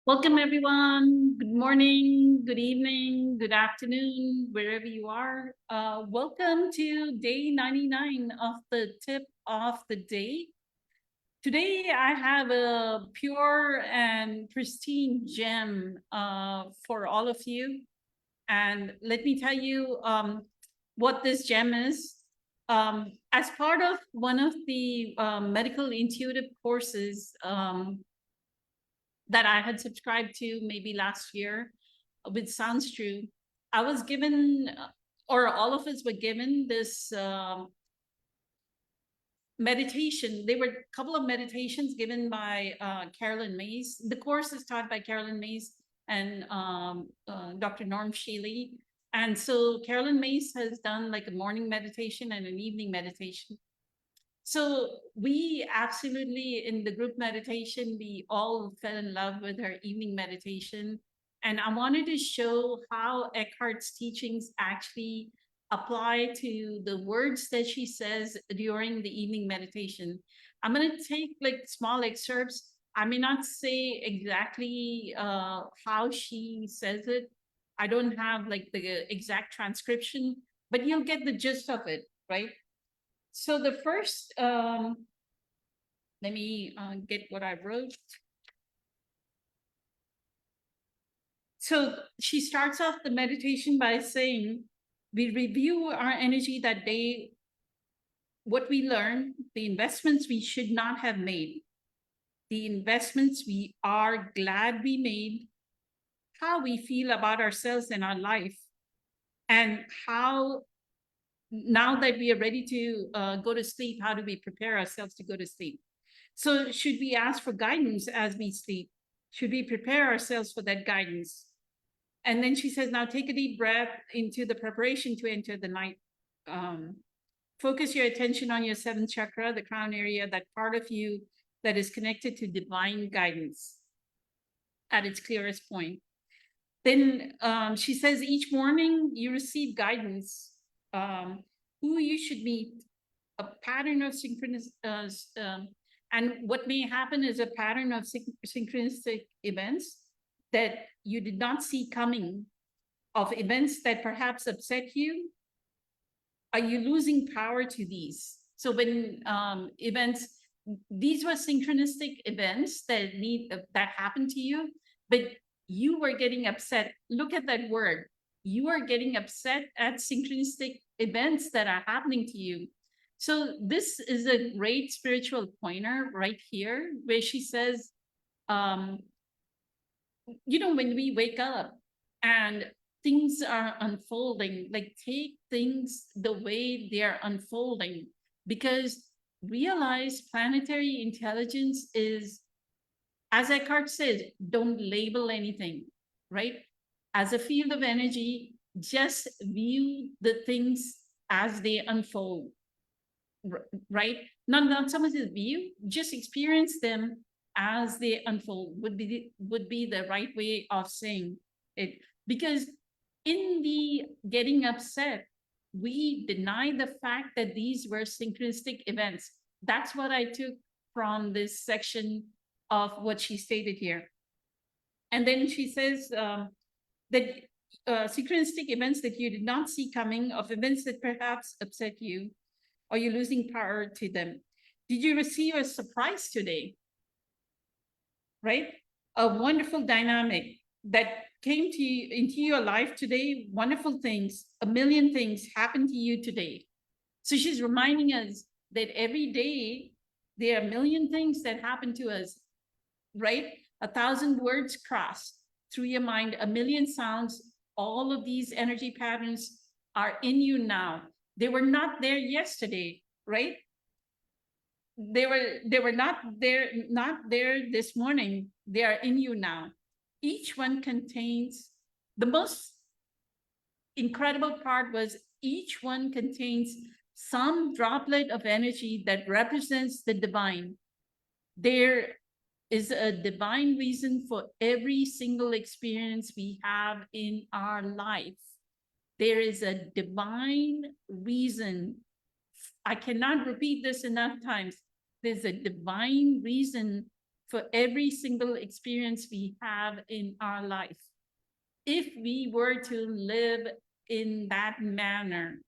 Welcome, everyone. Good morning, good evening, good afternoon, wherever you are. Welcome to day 99 of the tip of the day. Today, I have a pure and pristine gem for all of you. And let me tell you what this gem is. As part of one of the medical intuitive courses, that I had subscribed to maybe last year with Sounds True, I was given, or all of us were given this meditation. There were a couple of meditations given by Carolyn Mays. The course is taught by Carolyn Mays and Dr. Norm Shealy. And so Carolyn Mays has done like a morning meditation and an evening meditation. So we absolutely, in the group meditation, we all fell in love with her evening meditation. And I wanted to show how Eckhart's teachings actually apply to the words that she says during the evening meditation. I'm going to take like small excerpts. I may not say exactly how she says it. I don't have like the exact transcription, but you'll get the gist of it, right? So the first, let me get what I wrote. So she starts off the meditation by saying, we review our energy that day, what we learn, the investments we should not have made, the investments we are glad we made, how we feel about ourselves and our life, and how, now that we are ready to go to sleep, how do we prepare ourselves to go to sleep? So should we ask for guidance as we sleep? Should we prepare ourselves for that guidance? And then she says, now take a deep breath into the preparation to enter the night. Focus your attention on your seventh chakra, the crown area, that part of you that is connected to divine guidance at its clearest point. Then she says, each morning you receive guidance, who you should meet, a pattern of and what may happen is a pattern of synchronistic events that you did not see coming, of events that perhaps upset you. Are you losing power to these? So when events, these were synchronistic events that happen to you, but you were getting upset. Look at that word. You are getting upset at synchronistic events that are happening to you. So this is a great spiritual pointer right here, where she says, when we wake up and things are unfolding, like take things the way they're unfolding, because realize planetary intelligence is, as Eckhart says, don't label anything, right? As a field of energy, just view the things as they unfold, right? Not so much as view, just experience them as they unfold would be the right way of saying it. Because in the getting upset, we deny the fact that these were synchronistic events. That's what I took from this section of what she stated here. And then she says that synchronistic events that you did not see coming, of events that perhaps upset you, or you're losing power to them. Did you receive a surprise today? Right? A wonderful dynamic that came to you into your life today. Wonderful things, a million things happened to you today. So she's reminding us that every day there are a million things that happen to us, right? 1,000 words cross through your mind, a million sounds. All of these energy patterns are in you now. They were not there yesterday, right? They were not there this morning. They are in you now. Each one contains, the most incredible part was, each one contains some droplet of energy that represents the divine. There is a divine reason for every single experience we have in our life. There is a divine reason. I cannot repeat this enough times. There's a divine reason for every single experience we have in our life. If we were to live in that manner,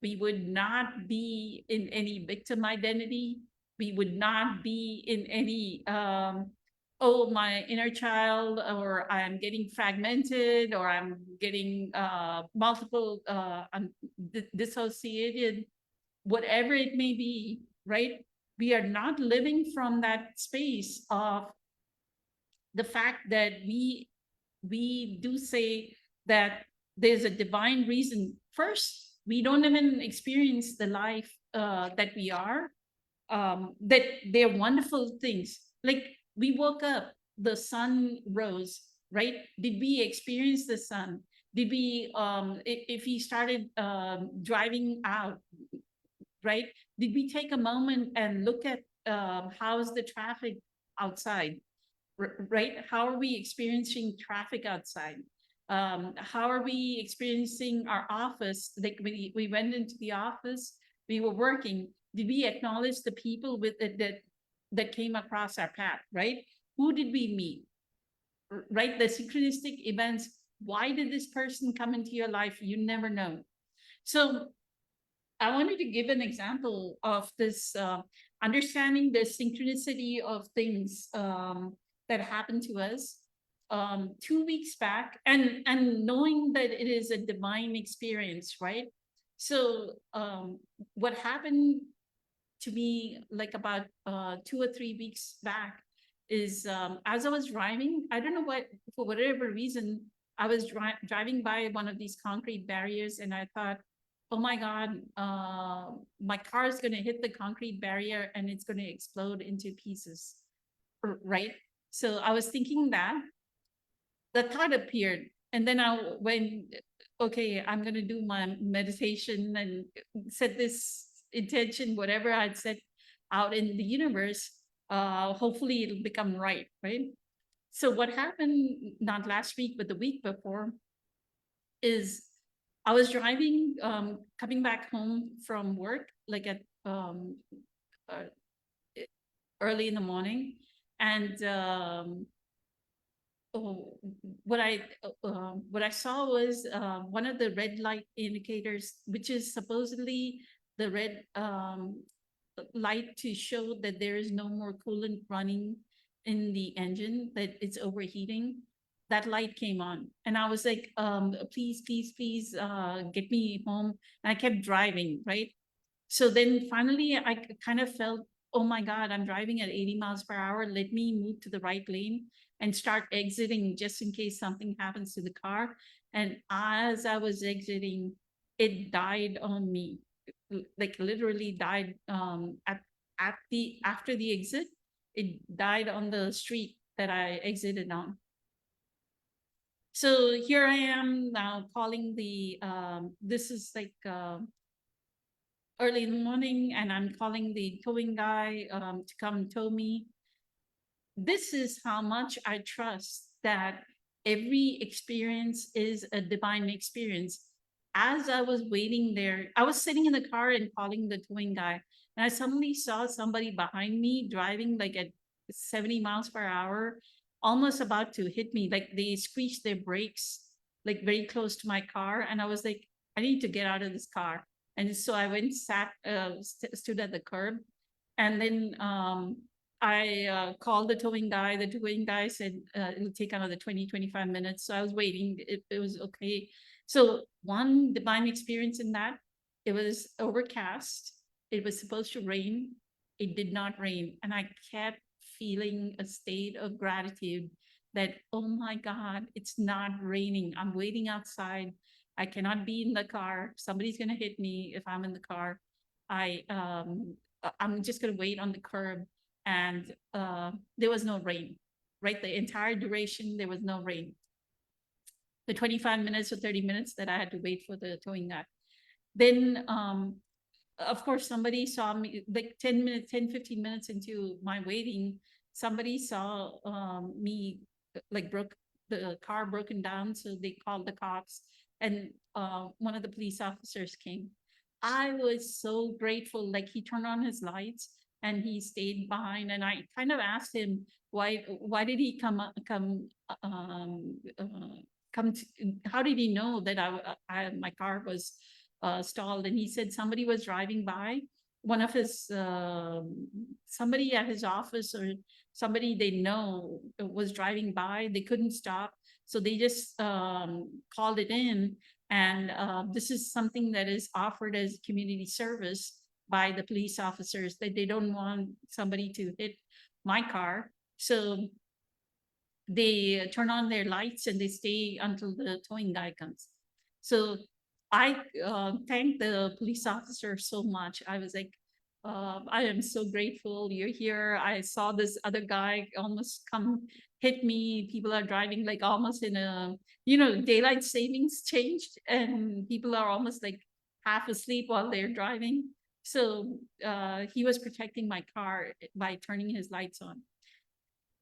we would not be in any victim identity. We would not be in any, oh, my inner child, or I'm getting fragmented, or I'm getting multiple, I'm dissociated, whatever it may be, right? We are not living from that space of the fact that we do say that there's a divine reason. First, we don't even experience the life that we are, that they're wonderful things. Like, we woke up, the sun rose, right? Did we experience the sun? Did we, if we started driving out, right? Did we take a moment and look at how's the traffic outside? Right? How are we experiencing traffic outside? How are we experiencing our office? Like, we went into the office, we were working. Did we acknowledge the people with it that came across our path, right? Who did we meet? Right? The synchronistic events. Why did this person come into your life? You never know. So I wanted to give an example of this, understanding the synchronicity of things that happened to us 2 weeks back, and knowing that it is a divine experience, right? So what happened to me, like, about 2 or 3 weeks back, is, as I was driving, I don't know what, for whatever reason, I was driving by one of these concrete barriers, and I thought, oh my God, my car is going to hit the concrete barrier and it's going to explode into pieces, right? So I was thinking that. The thought appeared, and then I went, okay, I'm going to do my meditation and set this intention, whatever I'd set out in the universe. Hopefully it'll become right? So what happened, not last week, but the week before, is I was driving, coming back home from work, like at uh, early in the morning, and oh, what I saw was one of the red light indicators, which is supposedly the red light to show that there is no more coolant running in the engine, that it's overheating. That light came on, and I was like, please, please, please, get me home. And I kept driving, right? So then finally, I kind of felt, oh my God, I'm driving at 80 miles per hour. Let me move to the right lane and start exiting just in case something happens to the car. And as I was exiting, it died on me, like literally died at the after the exit. It died on the street that I exited on. So here I am now calling the this is like early in the morning, and I'm calling the towing guy to come tow me. This is how much I trust that every experience is a divine experience. As I was waiting there, I was sitting in the car and calling the towing guy, and I suddenly saw somebody behind me driving like at 70 miles per hour, almost about to hit me. Like, they squeezed their brakes like very close to my car, and I was like, I need to get out of this car. And so I went, stood at the curb, and then I called the towing guy. The towing guy said it'll take another 20-25 minutes. So I was waiting. It was okay. So one divine experience in that, it was overcast. It was supposed to rain. It did not rain. And I kept feeling a state of gratitude that, oh my God, it's not raining. I'm waiting outside. I cannot be in the car. Somebody's going to hit me if I'm in the car. I'm just going to wait on the curb. And there was no rain, right? The entire duration, there was no rain. The 25 minutes or 30 minutes that I had to wait for the towing guy. Then, of course, somebody saw me like 10 minutes, 10, 15 minutes into my waiting. Somebody saw me, like, the car broken down. So they called the cops, and one of the police officers came. I was so grateful. Like, he turned on his lights and he stayed behind. And I kind of asked him, Why did he come to, how did he know that my car was stalled? And he said somebody was driving by, one of his somebody at his office or somebody they know was driving by. They couldn't stop, so they just called it in. And this is something that is offered as community service by the police officers, that they don't want somebody to hit my car. So they turn on their lights and they stay until the towing guy comes. So I thank the police officer so much. I was like, I am so grateful you're here. I saw this other guy almost come hit me. People are driving like almost in a, daylight savings changed, and people are almost like half asleep while they're driving. So he was protecting my car by turning his lights on.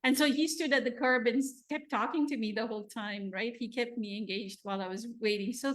And so he stood at the curb and kept talking to me the whole time, right? He kept me engaged while I was waiting. So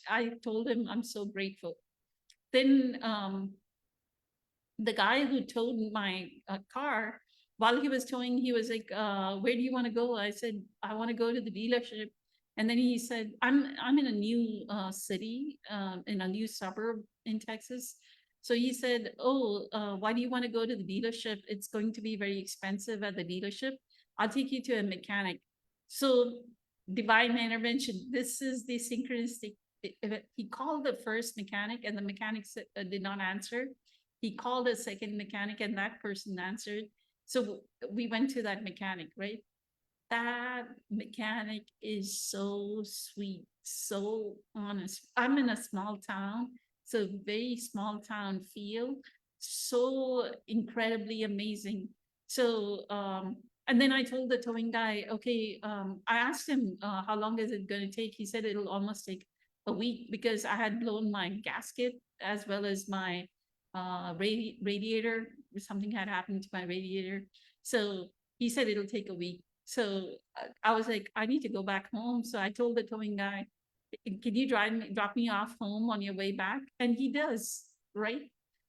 I told him I'm so grateful. Then the guy who towed my car, while he was towing, he was like, where do you want to go? I said, I want to go to the dealership. And then he said, I'm in a new city, in a new suburb in Texas. So he said, oh, why do you want to go to the dealership? It's going to be very expensive at the dealership. I'll take you to a mechanic. So divine intervention, this is the synchronistic. He called the first mechanic and the mechanic did not answer. He called a second mechanic and that person answered. So we went to that mechanic, right? That mechanic is so sweet, so honest. I'm in a small town, so very small town feel, so incredibly amazing. So and then I told the towing guy, okay, I asked him how long is it going to take. He said it'll almost take a week because I had blown my gasket as well as my radiator. Something had happened to my radiator, so he said it'll take a week. So I was like, I need to go back home. So I told the towing guy, can you drop me off home on your way back? And he does, right?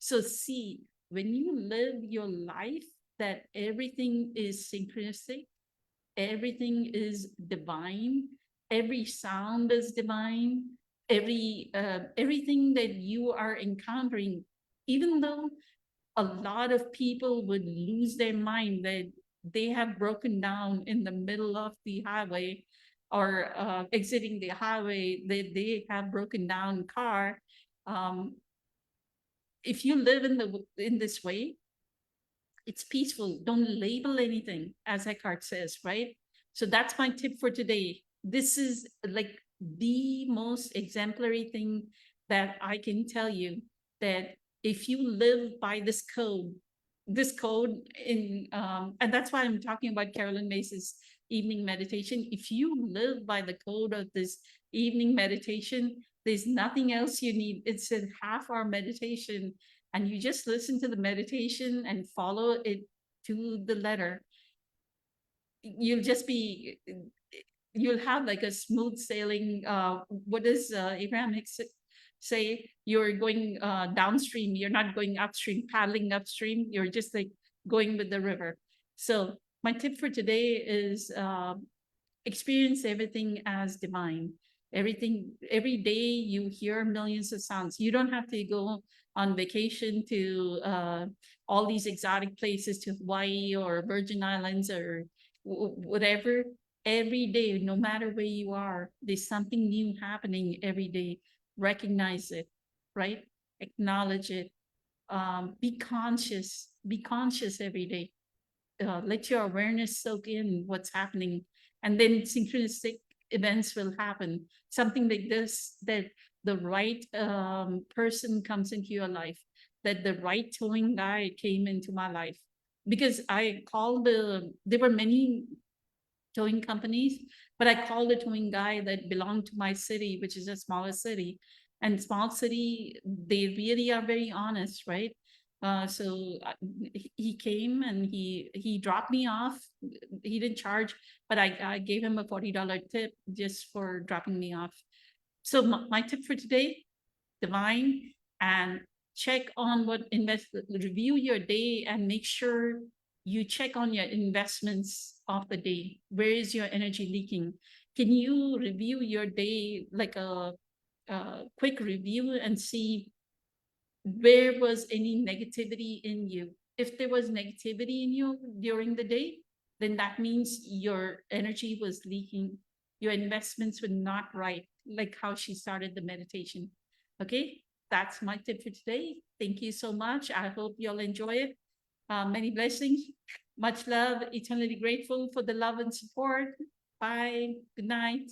So see, when you live your life, that everything is synchronistic, everything is divine, every sound is divine, everything that you are encountering, even though a lot of people would lose their mind that they have broken down in the middle of the highway or exiting the highway, they have broken down car. Um, if you live in this way, it's peaceful. Don't label anything, as Eckhart says, right? So that's my tip for today. This is like the most exemplary thing that I can tell you, that if you live by this code in, and that's why I'm talking about Carolyn Mace's evening meditation. If you live by the code of this evening meditation, there's nothing else you need. It's a half-hour meditation, and you just listen to the meditation and follow it to the letter. You'll just be, you'll have like a smooth sailing. What does Abraham Hicks say? You're going downstream, you're not going upstream, paddling upstream, you're just like going with the river. So my tip for today is experience everything as divine. Everything, every day you hear millions of sounds. You don't have to go on vacation to all these exotic places, to Hawaii or Virgin Islands or whatever. Every day, no matter where you are, there's something new happening every day. Recognize it, right? Acknowledge it. Be conscious every day. Let your awareness soak in what's happening, and then synchronistic events will happen. Something like this, that the right person comes into your life, that the right towing guy came into my life. Because I called there were many towing companies, but I called the towing guy that belonged to my city, which is a smaller city. And small city, they really are very honest, right? So he came and he dropped me off. He didn't charge, but I gave him a $40 tip just for dropping me off. So my tip for today, divine, and check on review your day and make sure you check on your investments of the day. Where is your energy leaking? Can you review your day, like a quick review, and see where was any negativity in you? If there was negativity in you during the day, then that means your energy was leaking. Your investments were not right, like how she started the meditation. Okay, that's my tip for today. Thank you so much. I hope you'll enjoy it. Many blessings. Much love. Eternally grateful for the love and support. Bye. Good night.